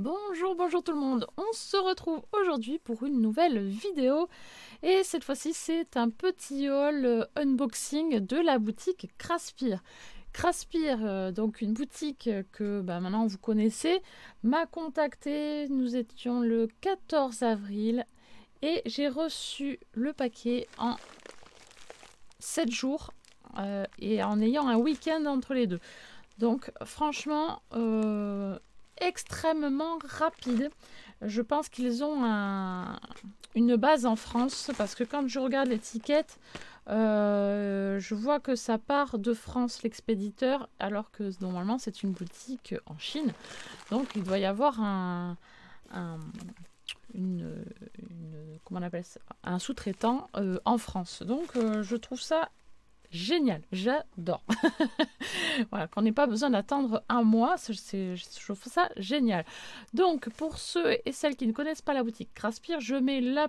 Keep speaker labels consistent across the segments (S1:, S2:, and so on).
S1: Bonjour, bonjour tout le monde. On se retrouve aujourd'hui pour une nouvelle vidéo et cette fois-ci c'est un petit haul unboxing de la boutique Craspir. Craspir, donc une boutique que maintenant vous connaissez, m'a contacté. Nous étions le 14 avril et j'ai reçu le paquet en 7 jours et en ayant un week-end entre les deux. Donc franchement, extrêmement rapide. Je pense qu'ils ont une base en France parce que quand je regarde l'étiquette, je vois que ça part de France l'expéditeur alors que normalement c'est une boutique en Chine. Donc il doit y avoir comment on appelle ça, un sous-traitant en France. Donc je trouve ça génial, j'adore. Voilà, qu'on n'ait pas besoin d'attendre un mois, je trouve ça génial. Donc, pour ceux et celles qui ne connaissent pas la boutique Craspir, je mets le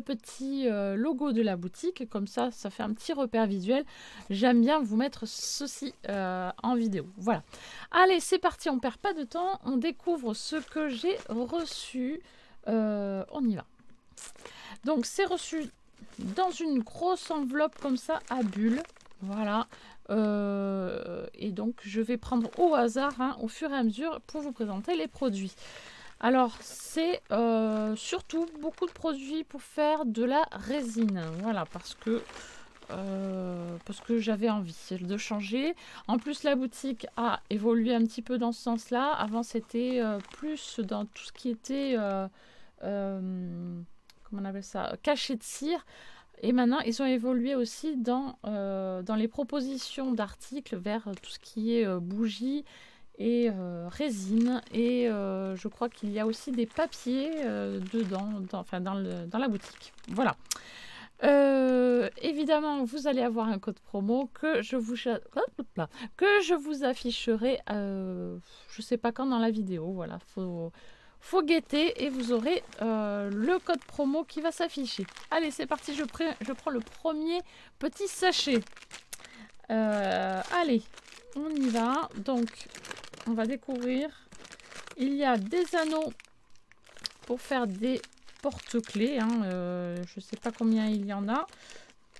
S1: petit logo de la boutique, comme ça fait un petit repère visuel. J'aime bien vous mettre ceci en vidéo. Voilà. Allez, c'est parti, on perd pas de temps, on découvre ce que j'ai reçu. On y va. Donc, c'est reçu dans une grosse enveloppe comme ça à bulles. Voilà. Et donc je vais prendre au hasard au fur et à mesure pour vous présenter les produits. Alors c'est surtout beaucoup de produits pour faire de la résine. Voilà, parce que j'avais envie de changer. En plus la boutique a évolué un petit peu dans ce sens là. Avant c'était plus dans tout ce qui était comment on appelle ça, cachet de cire. Et maintenant, ils ont évolué aussi dans les propositions d'articles vers tout ce qui est bougies et résine. Et je crois qu'il y a aussi des papiers dedans, dans la boutique. Voilà. Évidemment, vous allez avoir un code promo que je vous afficherai, je sais pas quand dans la vidéo. Voilà, faut guetter et vous aurez le code promo qui va s'afficher. Allez, c'est parti, je prends le premier petit sachet. Allez, on y va. Donc, on va découvrir. Il y a des anneaux pour faire des porte-clés. Je ne sais pas combien il y en a,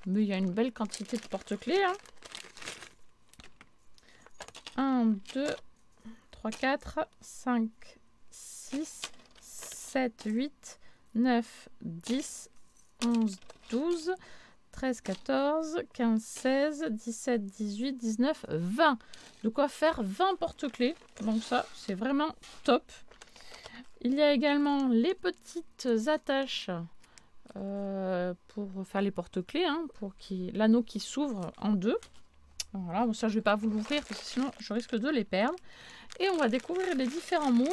S1: mais il y a une belle quantité de porte-clés. 1, 2, 3, 4, 5, 6, 7, 8, 9, 10, 11, 12, 13, 14, 15, 16, 17, 18, 19, 20. De quoi faire 20 porte-clés. Donc ça, c'est vraiment top. Il y a également les petites attaches pour faire les porte-clés, pour l'anneau qui s'ouvre en deux. Voilà, bon, ça je ne vais pas vous l'ouvrir parce que sinon je risque de les perdre. Et on va découvrir les différents moules.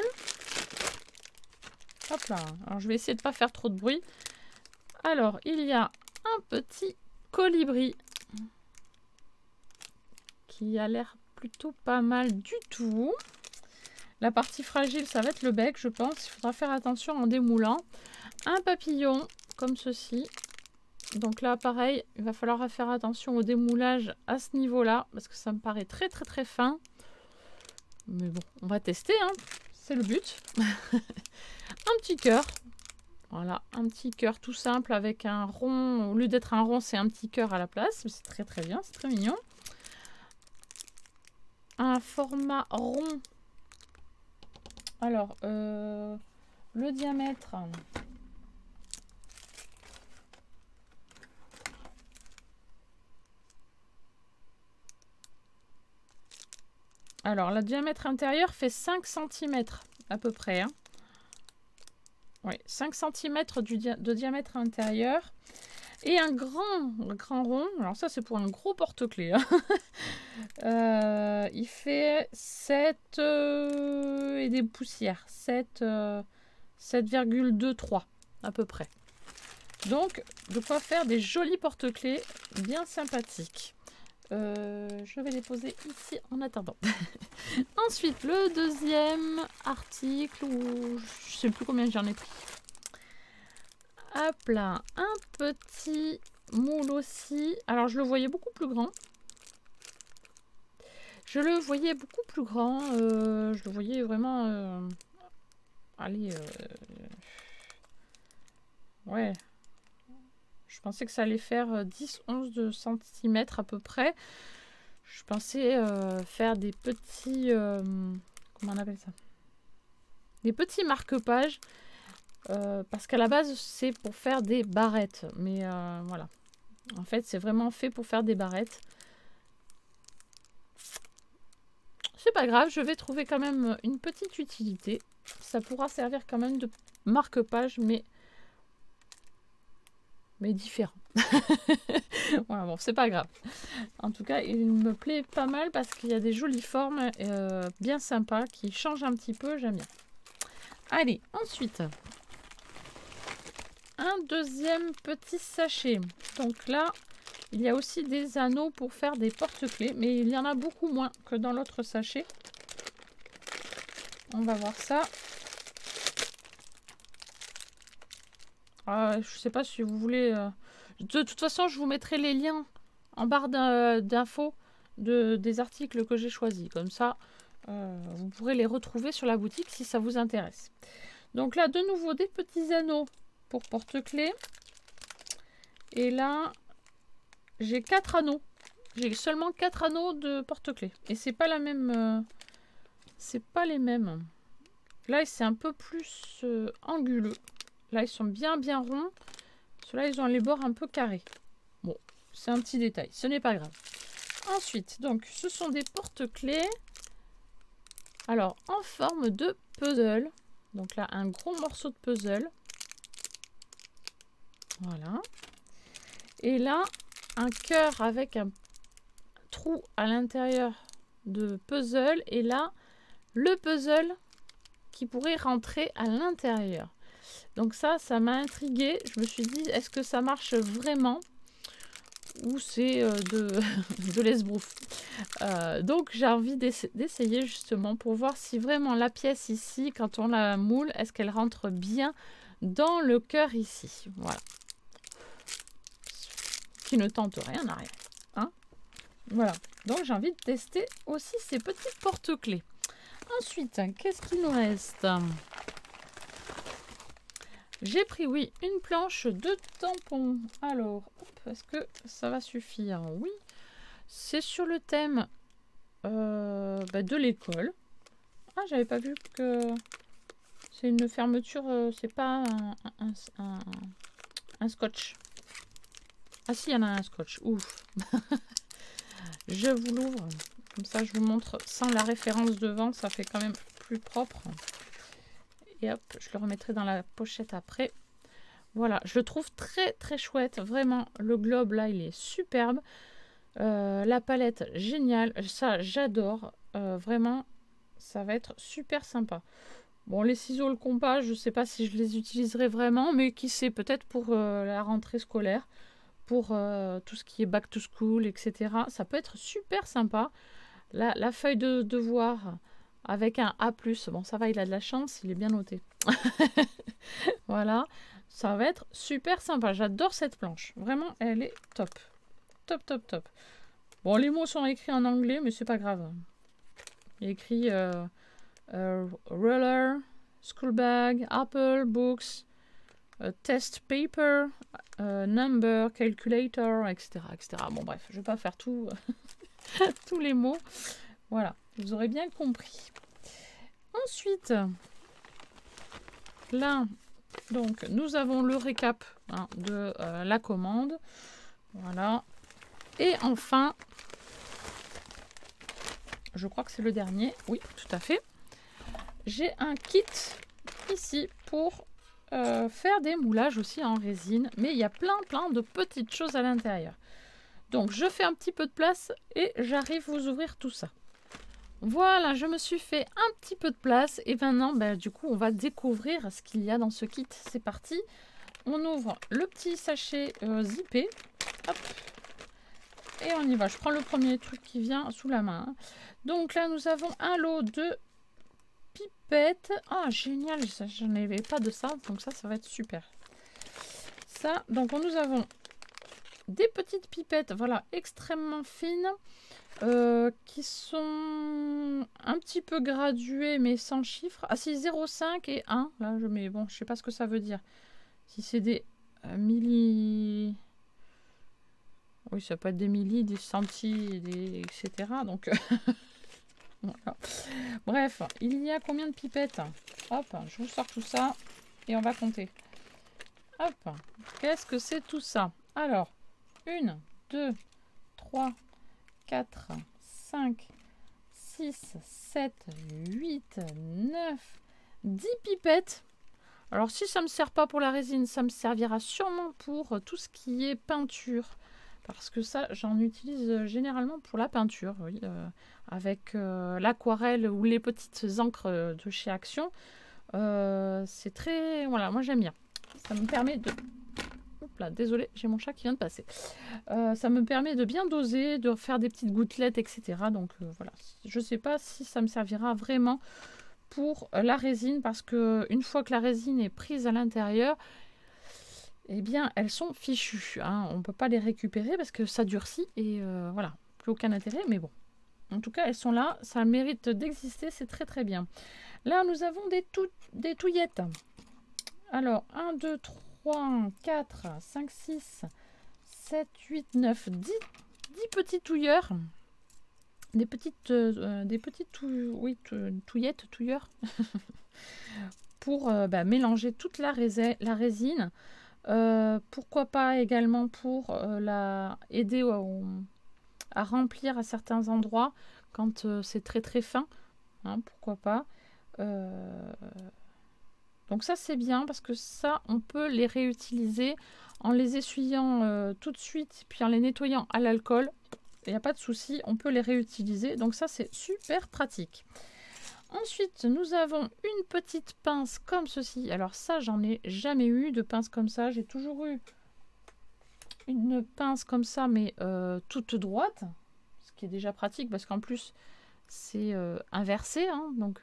S1: Hop là. Alors je vais essayer de ne pas faire trop de bruit. Alors il y a un petit colibri qui a l'air plutôt pas mal du tout. La partie fragile, ça va être le bec, je pense. Il faudra faire attention en démoulant. Un papillon comme ceci. Donc là, pareil, il va falloir faire attention au démoulage à ce niveau-là parce que ça me paraît très très très fin. Mais bon, on va tester, c'est le but. Un petit cœur. Voilà, un petit cœur tout simple avec un rond. Au lieu d'être un rond, c'est un petit cœur à la place. C'est très très bien, c'est très mignon. Un format rond. Alors, le diamètre. Alors, le diamètre intérieur fait 5 cm à peu près. Oui, 5 cm de diamètre intérieur. Et un grand rond. Alors ça, c'est pour un gros porte-clés. Il fait 7 et des poussières. 7,23 à peu près. Donc, de quoi faire des jolis porte-clés bien sympathiques. Je vais les poser ici en attendant. Ensuite, le deuxième article, où je sais plus combien j'en ai pris. Hop là, un petit moule aussi. Alors, je le voyais beaucoup plus grand. Je le voyais beaucoup plus grand. Je le voyais vraiment... allez... ouais. Je pensais que ça allait faire 10-11 cm à peu près. Je pensais faire des petits... comment on appelle ça? Des petits marque-pages. Parce qu'à la base, c'est pour faire des barrettes. Mais voilà. En fait, c'est vraiment fait pour faire des barrettes. C'est pas grave, je vais trouver quand même une petite utilité. Ça pourra servir quand même de marque-page, mais différent. Voilà, bon, c'est pas grave. En tout cas, il me plaît pas mal parce qu'il y a des jolies formes bien sympas qui changent un petit peu, j'aime bien. Allez, ensuite, un deuxième petit sachet. Donc là, il y a aussi des anneaux pour faire des porte-clés, mais il y en a beaucoup moins que dans l'autre sachet. On va voir ça. Je sais pas si vous voulez... De toute façon, je vous mettrai les liens en barre d'infos des articles que j'ai choisis. Comme ça, vous pourrez les retrouver sur la boutique si ça vous intéresse. Donc là, de nouveau, des petits anneaux pour porte-clés. Et là, j'ai 4 anneaux. J'ai seulement 4 anneaux de porte-clés. Et c'est pas la même... c'est pas les mêmes. Là, c'est un peu plus anguleux. Là, ils sont bien ronds. Ceux-là, ils ont les bords un peu carrés. Bon, c'est un petit détail. Ce n'est pas grave. Ensuite, donc, ce sont des porte-clés. Alors, en forme de puzzle. Donc là, un gros morceau de puzzle. Voilà. Et là, un cœur avec un trou à l'intérieur de puzzle. Et là, le puzzle qui pourrait rentrer à l'intérieur. Donc ça m'a intriguée. Je me suis dit, est-ce que ça marche vraiment ou c'est de l'esbrouf. Donc j'ai envie d'essayer justement pour voir si vraiment la pièce ici, quand on la moule, est-ce qu'elle rentre bien dans le cœur ici. Voilà. Qui ne tente rien à rien. Hein, voilà. Donc j'ai envie de tester aussi ces petits porte-clés. Ensuite, qu'est-ce qu'il nous reste ? J'ai pris, oui, une planche de tampons. Alors, est-ce que ça va suffire? Oui. C'est sur le thème de l'école. Ah, j'avais pas vu que c'est une fermeture, c'est pas un scotch. Ah si, il y en a un scotch. Ouf. Je vous l'ouvre. Comme ça, je vous montre sans la référence devant. Ça fait quand même plus propre. Et hop, je le remettrai dans la pochette après. Voilà, je le trouve très chouette. Vraiment, le globe là, il est superbe. La palette, géniale. Ça, j'adore. Vraiment, ça va être super sympa. Bon, les ciseaux, le compas, je ne sais pas si je les utiliserai vraiment. Mais qui sait, peut-être pour la rentrée scolaire. Pour tout ce qui est back to school, etc. Ça peut être super sympa. La feuille de devoir... avec un A+, bon ça va, il a de la chance, il est bien noté. Voilà, ça va être super sympa. J'adore cette planche, vraiment, elle est top. Top. Bon, les mots sont écrits en anglais, mais c'est pas grave. Il y a écrit roller, school bag, apple, books, test paper, number, calculator, etc. Bon bref, je vais pas faire tout, tous les mots. Voilà, vous aurez bien compris. Ensuite, là, donc, nous avons le récap de la commande. Voilà. Et enfin, je crois que c'est le dernier. Oui, tout à fait. J'ai un kit ici pour faire des moulages aussi en résine. Mais il y a plein de petites choses à l'intérieur. Donc, je fais un petit peu de place et j'arrive vous ouvrir tout ça. Voilà, je me suis fait un petit peu de place et maintenant, du coup, on va découvrir ce qu'il y a dans ce kit. C'est parti. On ouvre le petit sachet zippé. Hop. Et on y va. Je prends le premier truc qui vient sous la main. Donc là, nous avons un lot de pipettes. Ah, génial. Je n'avais pas de ça. Donc ça va être super. Ça, donc nous avons des petites pipettes, voilà, extrêmement fines, qui sont un petit peu graduées, mais sans chiffre. Ah, c'est 0,5 et 1. Là, je mets, bon, je sais pas ce que ça veut dire. Si c'est des milli... Oui, ça peut être des milli, des centi, etc. Donc, voilà. Bref, il y a combien de pipettes? Hop, je vous sors tout ça et on va compter. Hop, qu'est-ce que c'est tout ça? Alors, 1, 2, 3, 4, 5, 6, 7, 8, 9, 10 pipettes. Alors, si ça ne me sert pas pour la résine, ça me servira sûrement pour tout ce qui est peinture. Parce que ça, j'en utilise généralement pour la peinture, oui, avec l'aquarelle ou les petites encres de chez Action. C'est très... Voilà, moi j'aime bien. Ça me permet de... Hop là, désolé, j'ai mon chat qui vient de passer. Ça me permet de bien doser, de faire des petites gouttelettes, etc. Donc voilà, je ne sais pas si ça me servira vraiment pour la résine, parce que une fois que la résine est prise à l'intérieur, eh bien, elles sont fichues. Hein. On ne peut pas les récouper parce que ça durcit et voilà, plus aucun intérêt. Mais bon, en tout cas, elles sont là. Ça mérite d'exister. C'est très, très bien. Là, nous avons des touillettes. Alors, 1, 2, 3, 4, 5, 6, 7, 8, 9, 10 petits touilleurs. Des petites touillettes, touilleurs. Pour mélanger toute la résine. Pourquoi pas également pour aider à remplir à certains endroits quand c'est très très fin, hein, pourquoi pas. Donc ça c'est bien parce que ça on peut les réutiliser en les essuyant tout de suite puis en les nettoyant à l'alcool, il n'y a pas de souci, on peut les réutiliser, donc ça c'est super pratique. Ensuite, nous avons une petite pince comme ceci. Alors ça, j'en ai jamais eu de pince comme ça. J'ai toujours eu une pince comme ça, mais toute droite. Ce qui est déjà pratique parce qu'en plus, c'est inversé. Hein, donc,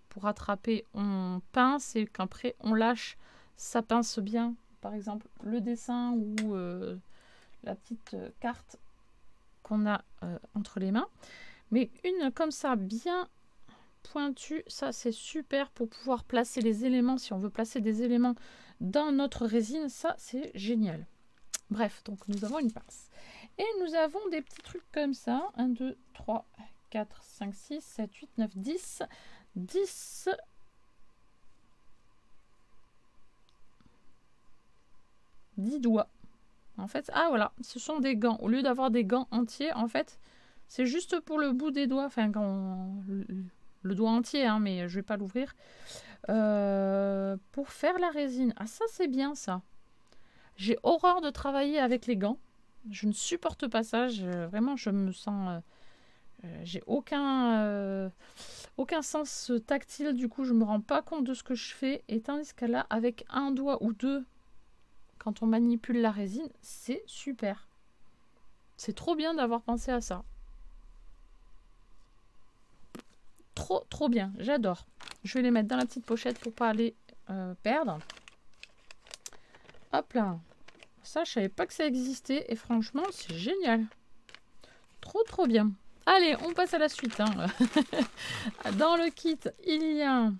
S1: pour attraper, on pince et qu'après, on lâche. Ça pince bien. Par exemple, le dessin ou la petite carte qu'on a entre les mains. Mais une comme ça, bien pointu, ça c'est super pour pouvoir placer les éléments. Si on veut placer des éléments dans notre résine, ça c'est génial. Bref, donc nous avons une pince et nous avons des petits trucs comme ça. 1, 2, 3, 4, 5, 6, 7, 8, 9, 10 doigts en fait. Ah voilà, ce sont des gants. Au lieu d'avoir des gants entiers, en fait c'est juste pour le bout des doigts, enfin quand le doigt entier, hein, mais je vais pas l'ouvrir, pour faire la résine. Ah ça c'est bien ça. J'ai horreur de travailler avec les gants. Je ne supporte pas ça. Vraiment je me sens... j'ai aucun sens tactile. Du coup je me rends pas compte de ce que je fais. Et tandis que là avec un doigt ou deux, quand on manipule la résine, c'est super. C'est trop bien d'avoir pensé à ça. Trop bien, j'adore. Je vais les mettre dans la petite pochette pour pas les perdre. Hop là. Ça, je savais pas que ça existait et franchement, c'est génial. Trop bien. Allez, on passe à la suite. Hein. Dans le kit, il y a...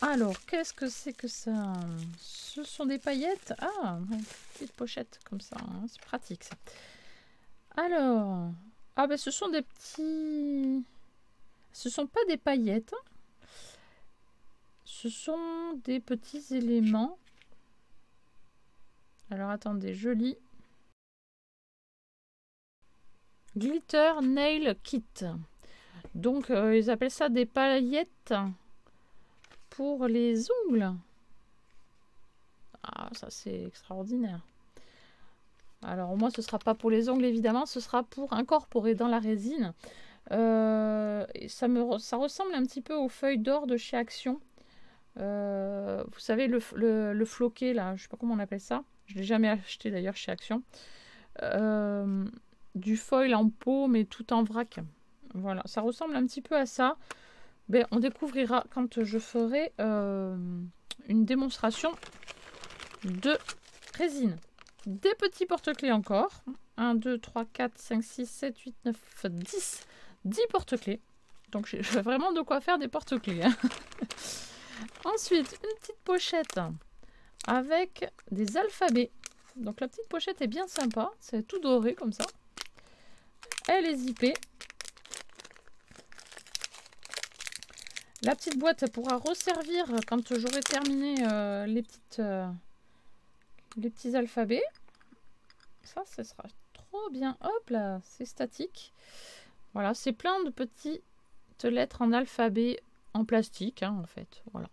S1: Alors, qu'est-ce que c'est que ça? Ce sont des paillettes. Ah, une petite pochette comme ça. Hein. C'est pratique ça. Alors... Ah ben, ce sont des petits... Ce sont pas des paillettes. Ce sont des petits éléments. Alors attendez, je lis. Glitter Nail Kit. Donc ils appellent ça des paillettes pour les ongles. Ah, ça c'est extraordinaire. Alors moi ce sera pas pour les ongles évidemment, ce sera pour incorporer dans la résine. Ça ressemble un petit peu aux feuilles d'or de chez Action. Vous savez le floqué là, je sais pas comment on appelle ça. Je l'ai jamais acheté d'ailleurs chez Action. Du foil en pot mais tout en vrac. Voilà, ça ressemble un petit peu à ça. Ben, on découvrira quand je ferai une démonstration de résine. Des petits porte-clés encore. 1, 2, 3, 4, 5, 6, 7, 8, 9, 10. 10 porte-clés. Donc j'ai vraiment de quoi faire des porte-clés. Hein. Ensuite, une petite pochette avec des alphabets. Donc la petite pochette est bien sympa. C'est tout doré comme ça. Elle est zippée. La petite boîte, elle pourra resservir quand j'aurai terminé les petits alphabets. Ça sera trop bien. Hop là, c'est statique. Voilà, c'est plein de petites lettres en alphabet en plastique, hein, en fait. Voilà,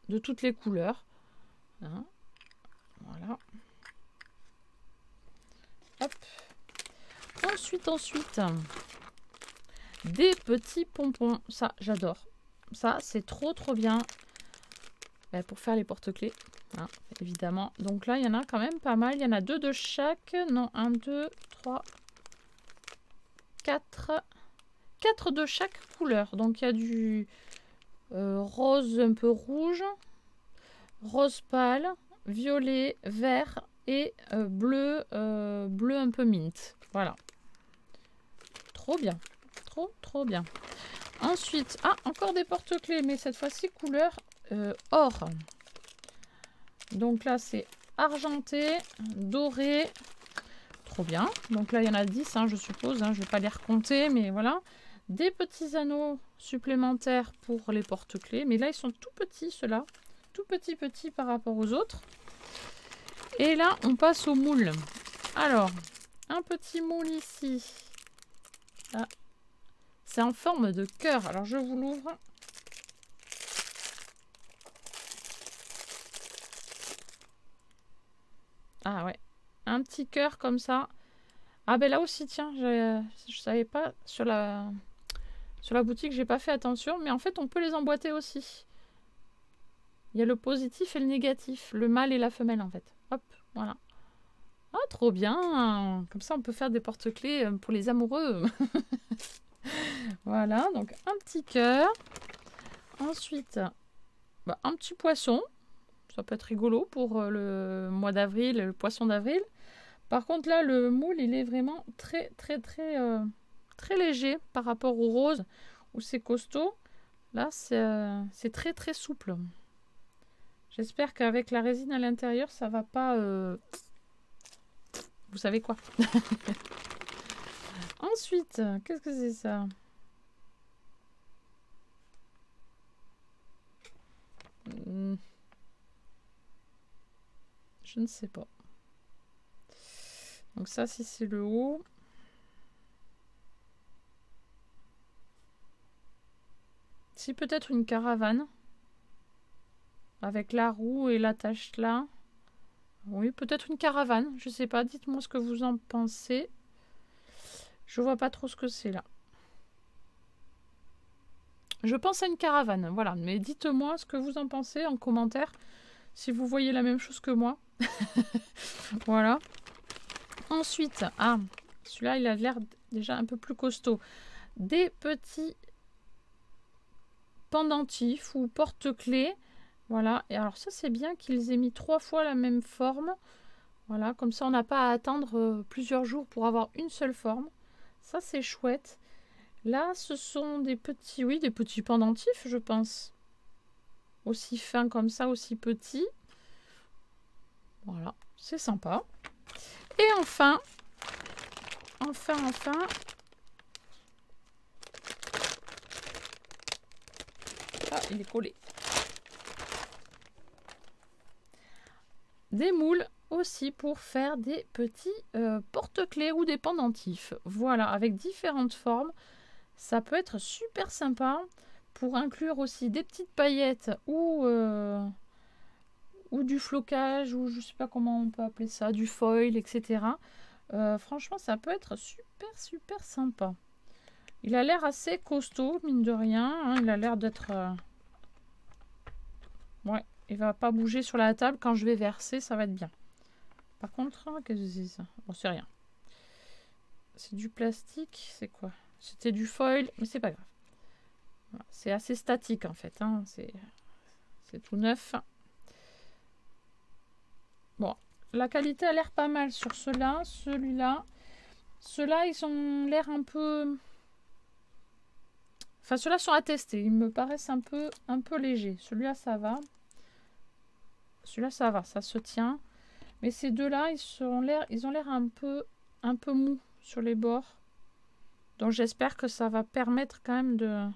S1: de toutes les couleurs. Hein. Voilà. Hop. Ensuite, des petits pompons. Ça, j'adore. Ça, c'est trop bien. Pour faire les porte-clés, hein, évidemment. Donc là, il y en a quand même pas mal. Il y en a 2 de chaque. Non, 1, 2, 3, 4. 4 de chaque couleur. Donc il y a du rose un peu rouge, rose pâle, violet, vert et bleu, bleu un peu mint. Voilà. Trop bien. Trop bien. Ensuite, encore des porte-clés, mais cette fois-ci couleur or. Donc là, c'est argenté, doré. Trop bien. Donc là, il y en a 10, hein, je suppose. Hein, je ne vais pas les recompter, mais voilà. Des petits anneaux supplémentaires pour les porte-clés. Mais là, ils sont tout petits, ceux-là. Tout petits par rapport aux autres. Et là, on passe au moule. Alors, un petit moule ici. Ah. C'est en forme de cœur. Alors, je vous l'ouvre. Ah ouais. Un petit cœur comme ça. Ah ben là aussi, tiens, je savais pas. Sur la boutique, j'ai pas fait attention. Mais en fait, on peut les emboîter aussi. Il y a le positif et le négatif. Le mâle et la femelle, en fait. Hop, voilà. Ah, trop bien. Comme ça, on peut faire des porte-clés pour les amoureux. Voilà, donc un petit cœur. Ensuite, un petit poisson. Ça peut être rigolo pour le mois d'avril, le poisson d'avril. Par contre, là, le moule, il est vraiment très léger par rapport au rose, où c'est costaud. Là, c'est très souple. J'espère qu'avec la résine à l'intérieur, ça va pas... Vous savez quoi. Ensuite, qu'est-ce que c'est ça? Je ne sais pas. Donc ça, si c'est le haut. Si peut-être une caravane. Avec la roue et l'attache là. Oui, peut-être une caravane. Je sais pas. Dites-moi ce que vous en pensez. Je vois pas trop ce que c'est là. Je pense à une caravane. Voilà. Mais dites-moi ce que vous en pensez en commentaire. Si vous voyez la même chose que moi. Voilà. Ensuite, celui-là, il a l'air déjà un peu plus costaud. Des petits pendentifs ou porte-clés. Voilà. Et alors ça, c'est bien qu'ils aient mis 3 fois la même forme. Voilà. Comme ça, on n'a pas à attendre plusieurs jours pour avoir une seule forme. Ça, c'est chouette. Là, ce sont des petits, des petits pendentifs, je pense. Aussi fins comme ça, aussi petits. Voilà. C'est sympa. Et enfin, il est collé. Des moules aussi pour faire des petits porte-clés ou des pendentifs. Voilà, avec différentes formes. Ça peut être super sympa pour inclure aussi des petites paillettes ou du flocage, ou je sais pas comment on peut appeler ça, du foil, etc. Franchement, ça peut être super sympa. Il a l'air assez costaud, mine de rien. Hein, il a l'air d'être... Ouais, il va pas bouger sur la table. Quand je vais verser, ça va être bien. Par contre, qu'est-ce que c'est ça? Bon, c'est rien. C'est du plastique. C'est quoi? C'était du foil, mais c'est pas grave. Voilà, c'est assez statique, en fait. Hein, c'est tout neuf. Bon, la qualité a l'air pas mal sur ceux-là, celui-là. Ceux-là, ils ont l'air un peu... Enfin, ceux-là sont à tester. Ils me paraissent un peu légers. Celui-là, ça va. Celui-là, ça va. Ça se tient. Mais ces deux-là, ils ont l'air un peu mous sur les bords. Donc, j'espère que ça va permettre quand même de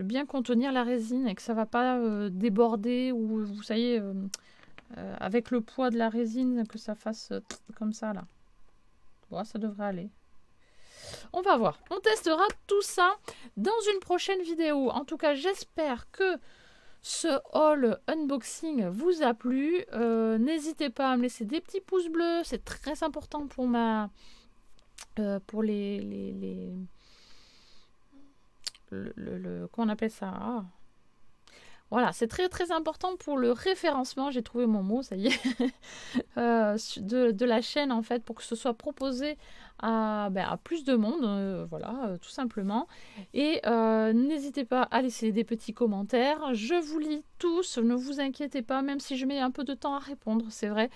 S1: bien contenir la résine et que ça va pas déborder ou, vous savez, avec le poids de la résine, que ça fasse comme ça, là. Bon, ça devrait aller. On va voir. On testera tout ça dans une prochaine vidéo. En tout cas, j'espère que ce haul unboxing vous a plu. N'hésitez pas à me laisser des petits pouces bleus. C'est très important pour pour comment on appelle ça? Voilà, c'est très important pour le référencement, j'ai trouvé mon mot, ça y est, de la chaîne en fait, pour que ce soit proposé à plus de monde, voilà, tout simplement. Et n'hésitez pas à laisser des petits commentaires, je vous lis tous, ne vous inquiétez pas, même si je mets un peu de temps à répondre, c'est vrai.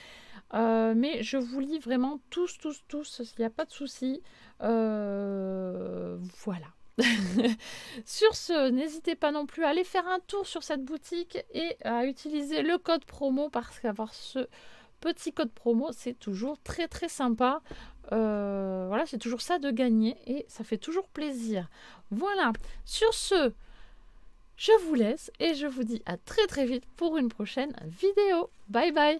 S1: Mais je vous lis vraiment tous, il n'y a pas de souci. Voilà. Sur ce, n'hésitez pas non plus à aller faire un tour sur cette boutique et à utiliser le code promo, parce qu'avoir ce petit code promo, c'est toujours très sympa. Voilà, c'est toujours ça de gagner et ça fait toujours plaisir. Voilà, sur ce, je vous laisse et je vous dis à très vite pour une prochaine vidéo. Bye bye.